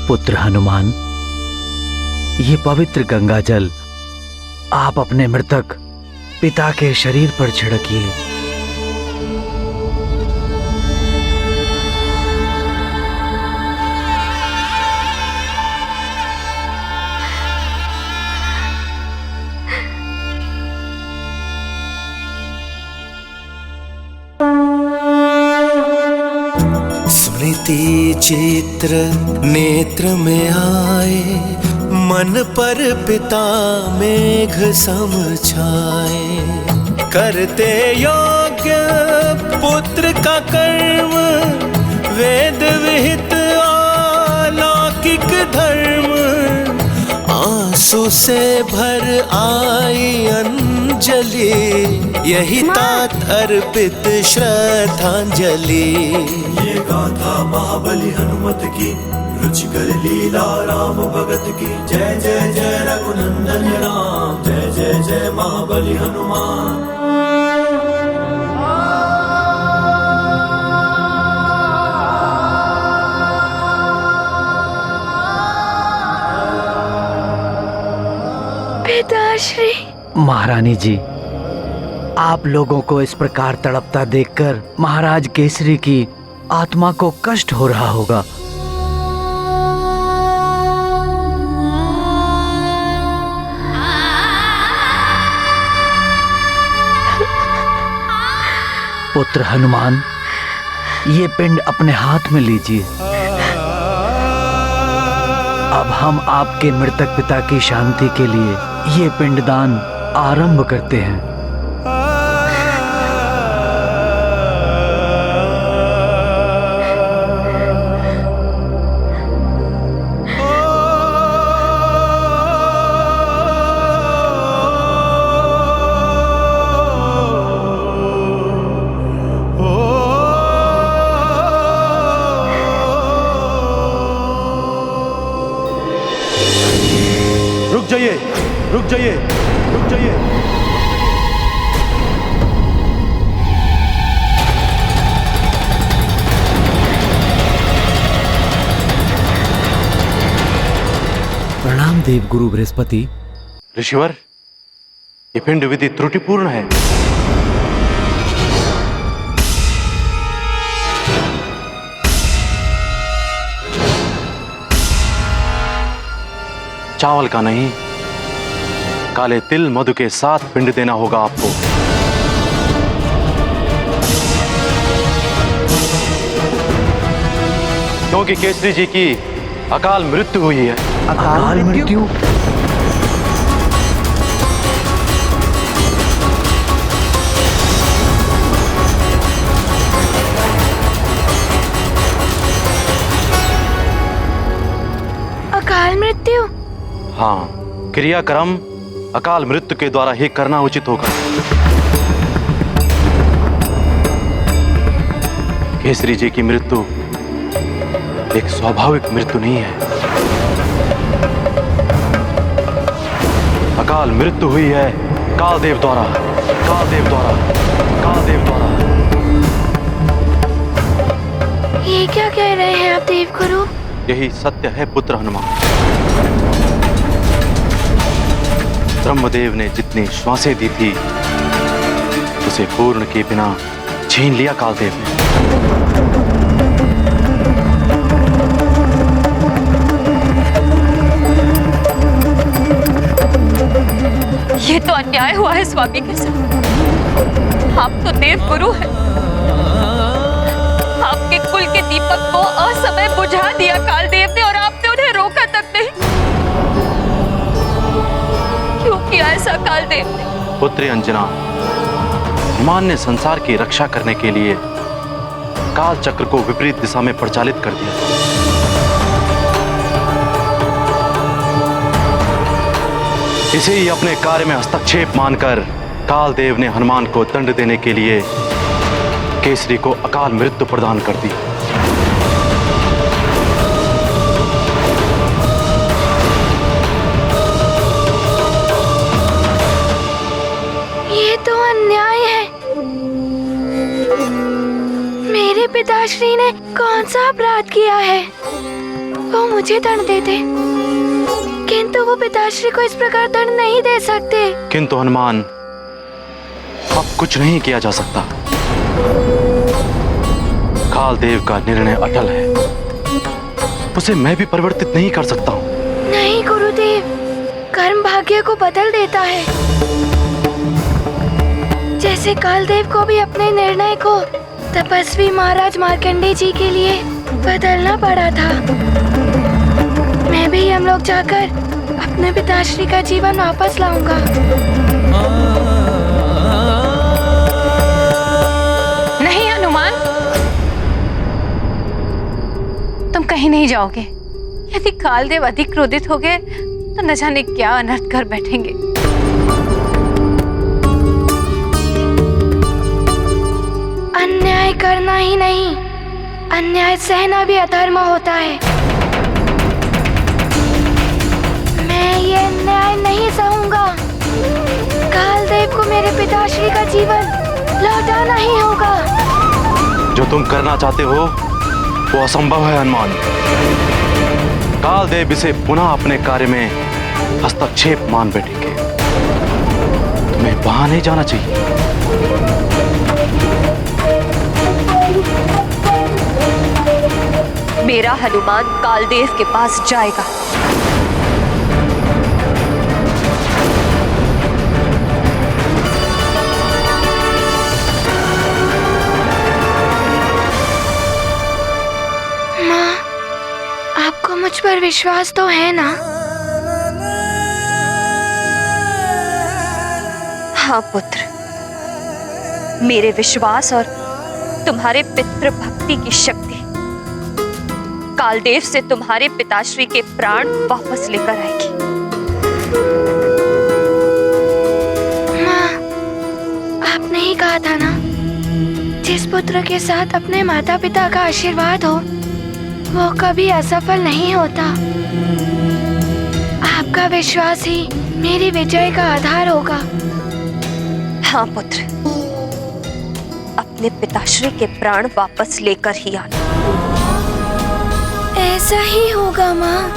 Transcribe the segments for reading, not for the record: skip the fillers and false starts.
पुत्र हनुमान, ये पवित्र गंगा जल आप अपने मृतक पिता के शरीर पर छिड़किए। स्मृति चित्र नेत्र में आए, मन पर पिता मेघ सम छाए। करते योग्य पुत्र का कर्म, वेद विहित अलौकिक धर्म। आंसू से भर आई अंजलि, यही तात अर्पित श्रद्धांजलि। ये गाथा महाबली हनुमत की, रुचिकर लीला राम भगत की। जय जय जय रघुनंदन राम, जय जय जय महाबली हनुमान। पिताश्री। महारानी जी, आप लोगों को इस प्रकार तड़पता देखकर महाराज केसरी की आत्मा को कष्ट हो रहा होगा। पुत्र हनुमान, ये पिंड अपने हाथ में लीजिए। अब हम आपके मृतक पिता की शांति के लिए ये पिंडदान आरंभ करते हैं। रुक जाइए, रुक जाइए। प्रणाम देव गुरु बृहस्पति। ऋषिवर, ये पिंड विधि त्रुटिपूर्ण है। चावल का नहीं, काले तिल मधु के साथ पिंड देना होगा आपको। क्योंकि केसरी जी की अकाल मृत्यु हुई है। अकाल मृत्यु? अकाल मृत्यु? हाँ, क्रियाक्रम अकाल मृत्यु के द्वारा ही करना उचित होगा। केसरी जी की मृत्यु एक स्वाभाविक मृत्यु नहीं है। अकाल मृत्यु हुई है कालदेव द्वारा, कालदेव द्वारा, कालदेव द्वारा। ये क्या कह रहे हैं आप देवगुरु? यही सत्य है पुत्र हनुमान। ब्रह्मदेव ने जितनी श्वासें दी थी, उसे पूर्ण के बिना छीन लिया कालदेव ने। ये तो अन्याय हुआ है स्वामी के साथ। आप तो देव गुरु हैं। आपके कुल के दीपक को असमय बुझा दिया कालदेव ने, और आपने उन्हें रोका तक नहीं। क्यों किया ऐसा कालदेव ने? पुत्री अंजना, हनुमान ने संसार की रक्षा करने के लिए काल चक्र को विपरीत दिशा में प्रचालित कर दिया। इसे ही अपने कार्य में हस्तक्षेप मानकर कालदेव ने हनुमान को दंड देने के लिए केसरी को अकाल मृत्यु प्रदान कर दी। ये तो अन्याय है। मेरे पिताश्री ने कौन सा अपराध किया है? वो मुझे दंड देते, किंतु वो पिताश्री को इस प्रकार दंड नहीं दे सकते। किंतु हनुमान, अब कुछ नहीं किया जा सकता। कालदेव का निर्णय अटल है, उसे मैं भी परिवर्तित नहीं कर सकता हूँ। नहीं गुरुदेव, कर्म भाग्य को बदल देता है। जैसे कालदेव को भी अपने निर्णय को तपस्वी महाराज मार्कंडेय जी के लिए बदलना पड़ा था। मैं भी हम लोग जाकर अपने पिताश्री का जीवन वापस लाऊंगा। नहीं हनुमान, तुम कहीं नहीं जाओगे। यदि कालदेव अधिक क्रोधित हो गए तो न जाने क्या अनर्थ कर बैठेंगे। अन्याय करना ही नहीं, अन्याय सहना भी अधर्म होता है। मैं ये अन्याय नहीं सहूंगा। कालदेव को मेरे पिताश्री का जीवन लौटाना ही होगा। जो तुम करना चाहते हो वो असंभव है हनुमान। कालदेव इसे पुनः अपने कार्य में हस्तक्षेप मान बैठेंगे। तुम्हें वहां नहीं जाना चाहिए। मेरा हनुमान कालदेव के पास जाएगा। माँ, आपको मुझ पर विश्वास तो है ना? हाँ पुत्र, मेरे विश्वास और तुम्हारे पितृ भक्ति की शक्ति कालदेव से तुम्हारे पिताश्री के प्राण वापस लेकर आएगी। माँ, आपने ही कहा था ना, जिस पुत्र के साथ अपने माता पिता का आशीर्वाद हो वो कभी असफल नहीं होता। आपका विश्वास ही मेरी विजय का आधार होगा। हाँ पुत्र, अपने पिताश्री के प्राण वापस लेकर ही आना। ऐसा ही होगा माँ।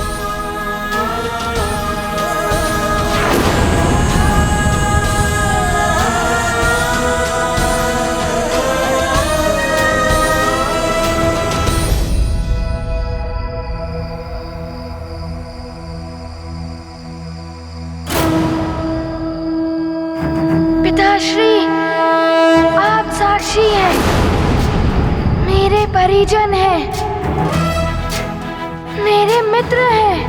पिताश्री, आप साक्षी हैं, मेरे परिजन हैं, मेरे मित्र हैं,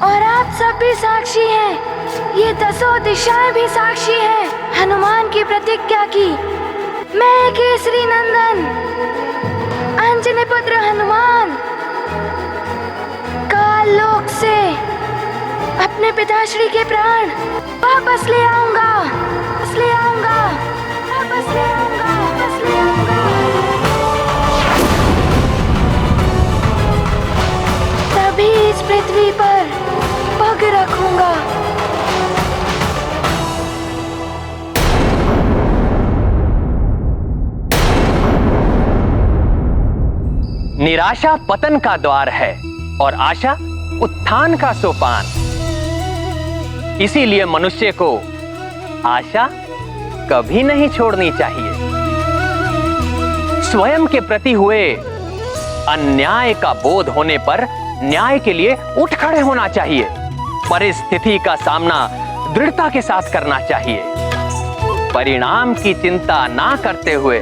और आप सब भी साक्षी हैं। ये 10 दिशाएं भी साक्षी हैं हनुमान की प्रतिज्ञा की। मैं केसरी नंदन अंजनी पुत्र हनुमान काल लोक से अपने पिताश्री के प्राण वापस ले आऊंगा, वापस ले आऊंगा, वापस ले आऊंगा, वापस ले आऊंगा। तभी इस पृथ्वी पर पग रखूंगा। निराशा पतन का द्वार है और आशा उत्थान का सोपान। इसीलिए मनुष्य को आशा कभी नहीं छोड़नी चाहिए। स्वयं के प्रति हुए अन्याय का बोध होने पर न्याय के लिए उठ खड़े होना चाहिए। परिस्थिति का सामना दृढ़ता के साथ करना चाहिए। परिणाम की चिंता ना करते हुए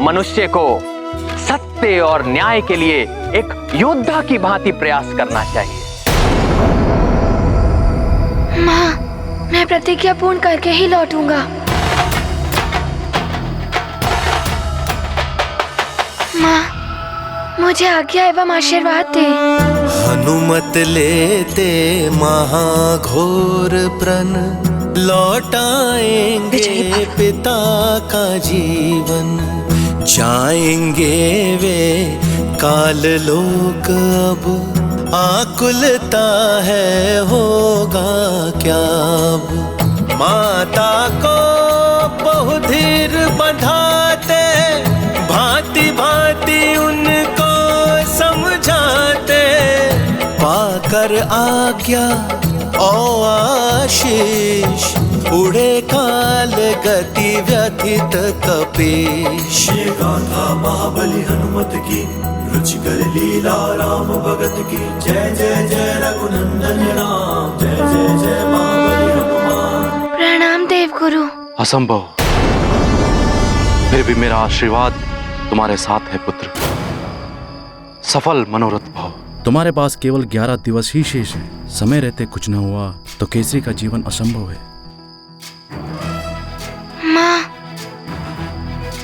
मनुष्य को सत्य और न्याय के लिए एक योद्धा की भांति प्रयास करना चाहिए। माँ, मैं प्रतिज्ञा पूर्ण करके ही लौटूंगा। माँ, मुझे आज्ञा एवं आशीर्वाद दे। हनुमत लेते महाघोर प्रण, लौटाएंगे पिता का जीवन। जाएंगे वे काल लोक अब, आकुलता है होगा क्या अब। माता को बहुधीर बंधाते, भांति भांति उनको समझाते। कर आज्ञा ओ आशीष, उड़े काल गति व्यथित कपीश। ये गाथा महाबली हनुमत की, रुचिकर लीला राम भगत की। जय जय जय रघुनंदन राम, जय जय जय महाबली हनुमान। प्रणाम देवगुरु। असंभव, फिर भी मेरा आशीर्वाद तुम्हारे साथ है पुत्र। सफल मनोरथ भाव। तुम्हारे पास केवल 11 दिवस ही शेष है। समय रहते कुछ न हुआ तो केसरी का जीवन असंभव है। माँ,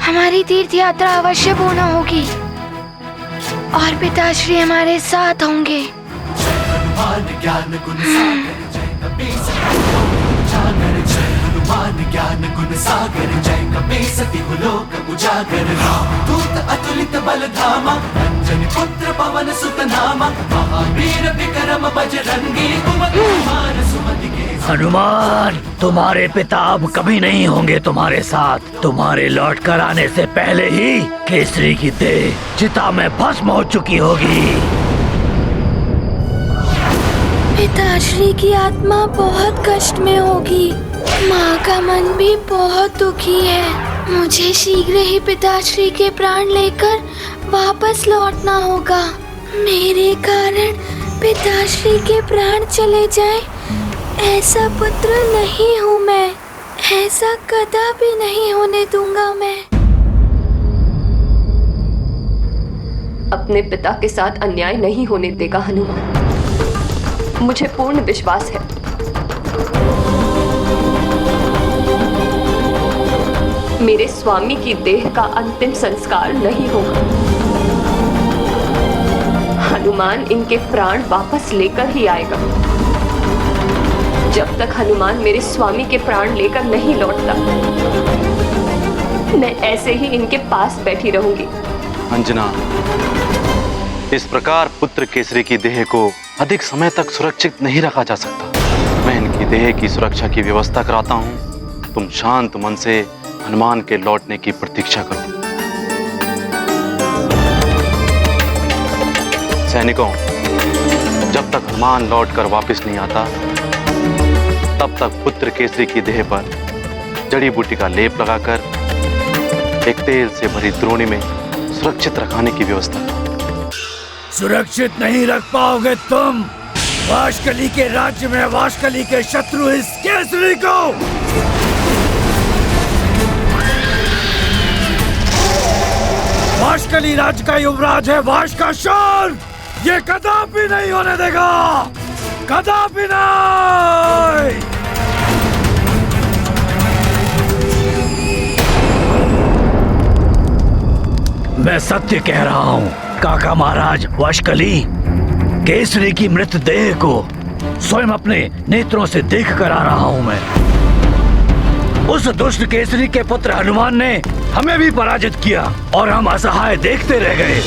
हमारी तीर्थ यात्रा अवश्य पूर्ण होगी और पिताश्री हमारे साथ होंगे। हनुमान ज्ञान गुण सागर, जय कपीस उजागर। जय हनुमान ज्ञान गुण सागर, जय कपीस लोक उजागर। दूत अतुलित बल धामा, अंजनी पुत्र पवन सुत नामा। महावीर विक्रम बजरंगी, कुमति निवार सुमति के। हनुमान, तुम्हारे पिता अब कभी नहीं होंगे तुम्हारे साथ। तुम्हारे लौट कर आने से पहले ही केसरी की देह चिता में भस्म हो चुकी होगी। पिताश्री की आत्मा बहुत कष्ट में होगी। माँ का मन भी बहुत दुखी है। मुझे शीघ्र ही पिताश्री के प्राण लेकर वापस लौटना होगा। मेरे कारण पिताश्री के प्राण चले जाए, ऐसा पुत्र नहीं हूँ मैं। ऐसा कदापि नहीं होने दूंगा मैं। अपने पिता के साथ अन्याय नहीं होने देगा हनुमान, मुझे पूर्ण विश्वास है। मेरे स्वामी की देह का अंतिम संस्कार नहीं होगा। हनुमान इनके प्राण वापस लेकर ही आएगा। जब तक हनुमान मेरे स्वामी के प्राण लेकर नहीं लौटता, मैं ऐसे ही इनके पास बैठी रहूंगी। अंजना, इस प्रकार पुत्र केसरी की देह को अधिक समय तक सुरक्षित नहीं रखा जा सकता। मैं इनकी देह की सुरक्षा की व्यवस्था कराता हूँ। तुम शांत मन से हनुमान के लौटने की प्रतीक्षा करो। सैनिकों, जब तक हनुमान लौटकर वापस नहीं आता, तब तक पुत्र केसरी की देह पर जड़ी बूटी का लेप लगाकर एक तेल से भरी द्रोणी में सुरक्षित रखने की व्यवस्था करो। सुरक्षित नहीं रख पाओगे तुम। वाशकली के राज्य में वाशकली के शत्रु इस केसरी को। वाशकली राज्य का युवराज है वाश का शोर। ये कदापि नहीं होने देगा, कदापि नहीं। मैं सत्य कह रहा हूँ काका महाराज वाशकली। केसरी की मृत देह को स्वयं अपने नेत्रों से देख कर आ रहा हूँ मैं। उस दुष्ट केसरी के पुत्र हनुमान ने हमें भी पराजित किया और हम असहाय देखते रह गए।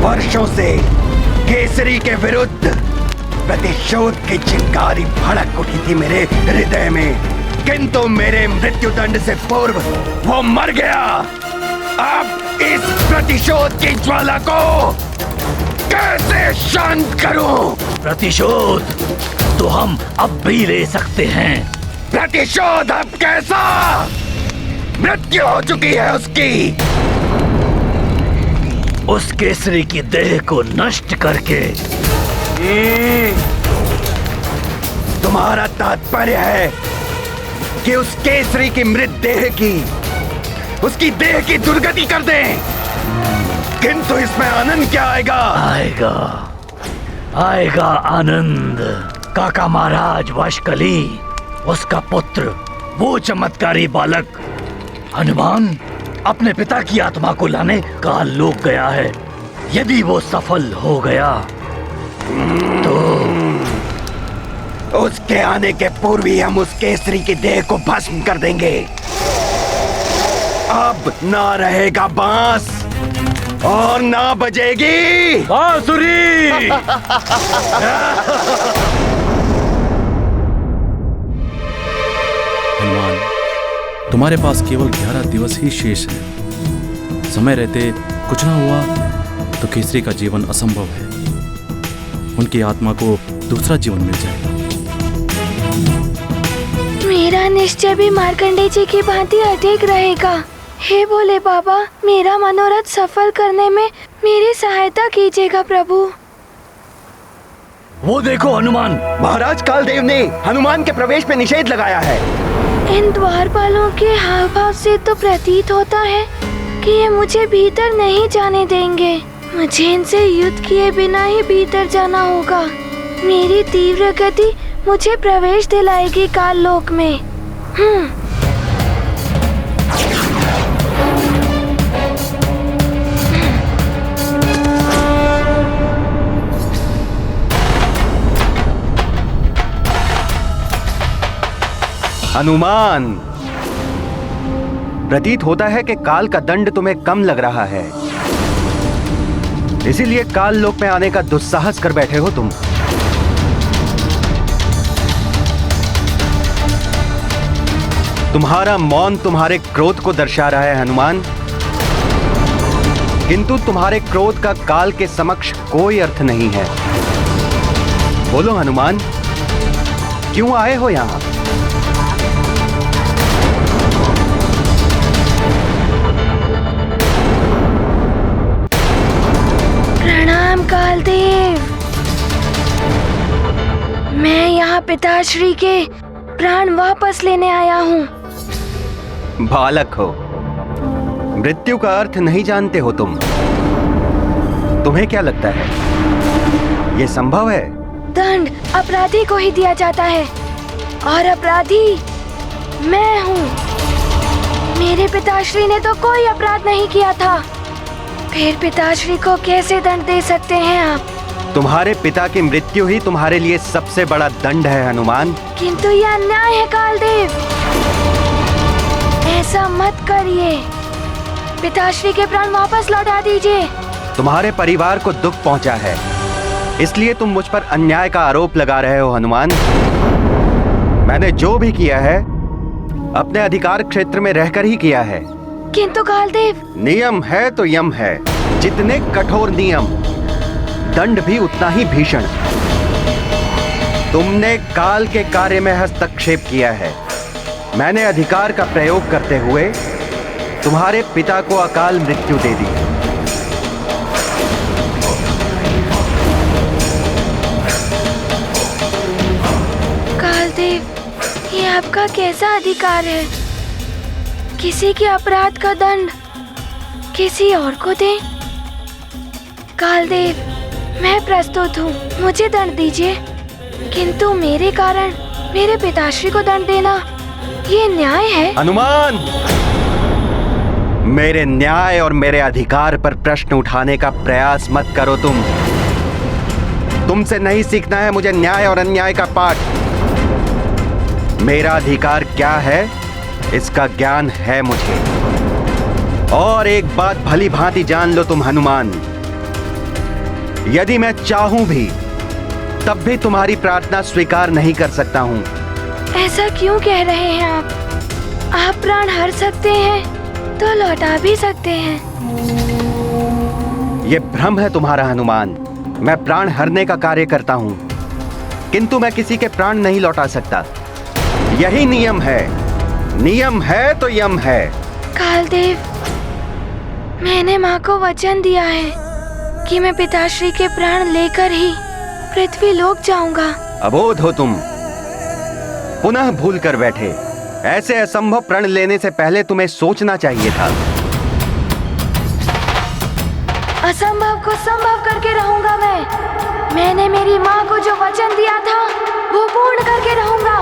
वर्षों से केसरी के विरुद्ध प्रतिशोध की चिंगारी भड़क उठी थी मेरे हृदय में, किंतु मेरे मृत्युदंड से पूर्व वो मर गया। अब इस प्रतिशोध की ज्वाला को कैसे शांत करूं? प्रतिशोध तो हम अब भी ले सकते हैं। प्रतिशोध अब कैसा? मृत्यु हो चुकी है उसकी। उस केसरी की देह को नष्ट करके। तुम्हारा तात्पर्य है कि उस केसरी की मृत देह की, उसकी देह की दुर्गति कर दें, किंतु इसमें आनंद क्या आएगा? आएगा आनंद। काका महाराज वाशकली, उसका पुत्र, वो चमत्कारी बालक हनुमान अपने पिता की आत्मा को लाने काल लोक गया है। यदि वो सफल हो गया तो उसके आने के पूर्व ही हम उस केसरी की देह को भस्म कर देंगे। अब ना रहेगा बांस, और ना बजेगी बांसुरी। हनुमान, तुम्हारे पास केवल 11 दिवस ही शेष है। समय रहते कुछ ना हुआ तो केसरी का जीवन असंभव है। उनकी आत्मा को दूसरा जीवन मिल जाएगा। मेरा निश्चय भी मार्कंडेय जी की भांति अडिग रहेगा। हे भोले बाबा, मेरा मनोरथ सफल करने में मेरी सहायता कीजिएगा प्रभु। वो देखो हनुमान। महाराज कालदेव ने हनुमान के प्रवेश पे निषेध लगाया है। इन द्वारपालों के हाव भाव से तो प्रतीत होता है कि ये मुझे भीतर नहीं जाने देंगे। मुझे इनसे युद्ध किए बिना ही भीतर जाना होगा। मेरी तीव्र गति मुझे प्रवेश दिलाएगी काल लोक में। हनुमान, प्रतीत होता है कि काल का दंड तुम्हें कम लग रहा है, इसीलिए काल लोक में आने का दुस्साहस कर बैठे हो तुम। तुम्हारा मौन तुम्हारे क्रोध को दर्शा रहा है हनुमान, किंतु तुम्हारे क्रोध का काल के समक्ष कोई अर्थ नहीं है। बोलो हनुमान, क्यों आए हो यहां? प्रणाम कालदेव। मैं यहाँ पिताश्री के प्राण वापस लेने आया हूँ। बालक हो, मृत्यु का अर्थ नहीं जानते हो तुम। तुम्हें क्या लगता है ये संभव है? दंड अपराधी को ही दिया जाता है और अपराधी मैं हूँ। मेरे पिताश्री ने तो कोई अपराध नहीं किया था, फिर पिताश्री को कैसे दंड दे सकते हैं आप? तुम्हारे पिता की मृत्यु ही तुम्हारे लिए सबसे बड़ा दंड है हनुमान। किंतु यह अन्याय है कालदेव, ऐसा मत करिए। पिताश्री के प्राण वापस लौटा दीजिए। तुम्हारे परिवार को दुख पहुंचा है, इसलिए तुम मुझ पर अन्याय का आरोप लगा रहे हो हनुमान। मैंने जो भी किया है अपने अधिकार क्षेत्र में रहकर ही किया है। किंतु कालदेव, नियम है तो यम है। जितने कठोर नियम, दंड भी उतना ही भीषण। तुमने काल के कार्य में हस्तक्षेप किया है। मैंने अधिकार का प्रयोग करते हुए तुम्हारे पिता को अकाल मृत्यु दे दी। कालदेव, ये आपका कैसा अधिकार है? किसी के अपराध का दंड किसी और को दें? कालदेव, मैं प्रस्तुत हूँ, मुझे दंड दीजिए। किंतु मेरे कारण मेरे पिताश्री को दंड देना ये न्याय है? हनुमान, मेरे न्याय और मेरे अधिकार पर प्रश्न उठाने का प्रयास मत करो तुम। तुमसे नहीं सीखना है मुझे न्याय और अन्याय का पाठ। मेरा अधिकार क्या है इसका ज्ञान है मुझे। और एक बात भली भांति जान लो तुम हनुमान, यदि मैं चाहूं भी तब भी तुम्हारी प्रार्थना स्वीकार नहीं कर सकता हूं। ऐसा क्यों कह रहे हैं आप? आप प्राण हर सकते हैं तो लौटा भी सकते हैं। यह भ्रम है तुम्हारा हनुमान। मैं प्राण हरने का कार्य करता हूं, किंतु मैं किसी के प्राण नहीं लौटा सकता। यही नियम है। नियम है तो यम है। कालदेव, मैंने माँ को वचन दिया है कि मैं पिताश्री के प्राण लेकर ही पृथ्वी लोक जाऊंगा। अबोध हो तुम, पुनः भूल कर बैठे। ऐसे असंभव प्रण लेने से पहले तुम्हें सोचना चाहिए था। असंभव को संभव करके रहूंगा मैं। मैंने मेरी माँ को जो वचन दिया था वो पूर्ण करके रहूंगा।